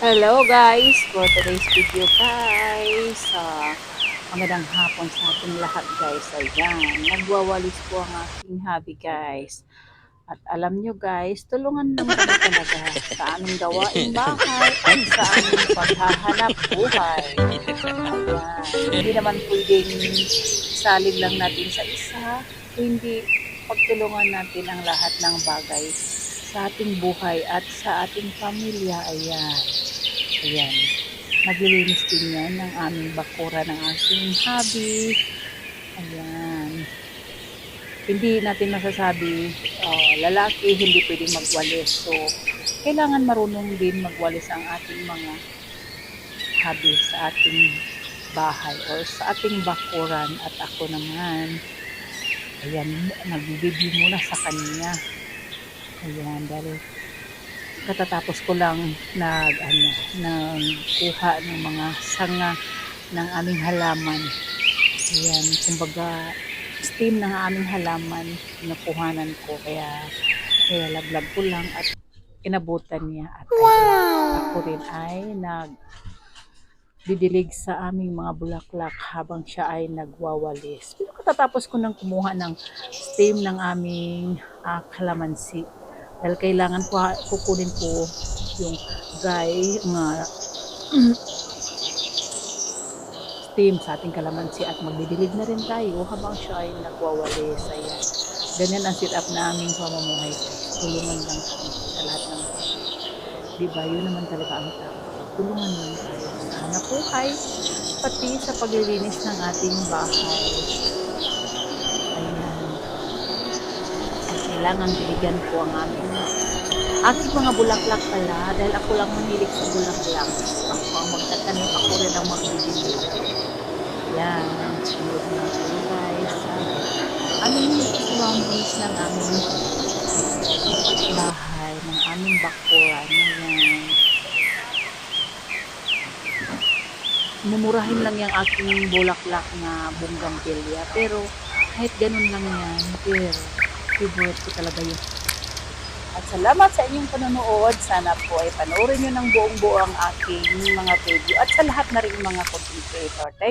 Hello guys, for today's video guys, magandang hapon sa ating lahat guys. Ayan, nagwawalis po ang aking hobby guys. At alam nyo guys, tulungan lang kami talaga sa aming gawaing bahay at sa aming paghahanap buhay. Ayan, hindi naman pwedeng salin lang natin sa isa, hindi pagtulungan natin ang lahat ng bagay sa ating buhay at sa ating pamilya. Ayan. Naglilinis din yan ng aming bakura ng aking hobby. Ayan. Hindi natin masasabi, lalaki hindi pwedeng magwalis. So, kailangan marunong din magwalis ang ating mga hobby sa ating bahay or sa ating bakuran. At ako naman, ayan, nag-video muna sa kanya. Ayan, dahil katatapos ko lang nagkuha ng mga sanga ng aming halaman. Ayan, kumbaga steam ng aming halaman nakuhanan ko, kaya laglag ko lang at inabutan niya. At ako rin ay nagdidilig sa aming mga bulaklak habang siya ay nagwawalis. Pero katatapos ko nang kumuha ng steam ng aming kalamansi, dahil kailangan ko kukunin ko yung steam sa ating kalamansi at magdidilig na rin tayo habang siya ay nagwawalis. Ayan. Ganyan ang sit up naming pamumuhay. Tulungan lang kami sa lahat ng diba, yun naman talaga ang tao. Tulungan lang tayo sa hanap buhay, pati sa paglilinis ng ating bahay. Ayan. Kailangan diligan ko ang aking mga bulaklak pala, dahil ako lang mahilig sa bulaklak. Ako ang magtatanim, ako rin ang magdidilig. Yan, sunod na tayo guys. Aming surroundings ng aming bahay, ng aming bakuran. Ayan. Mumurahin lang yung aking bulaklak na bougainvillea, pero kahit ganun lang yan, pero favorite ko talaga yun. At salamat sa inyong panonood. Sana po ay panoorin nyo ng buong-buo ang aking mga video at sa lahat na rin mga content creator. Thank you.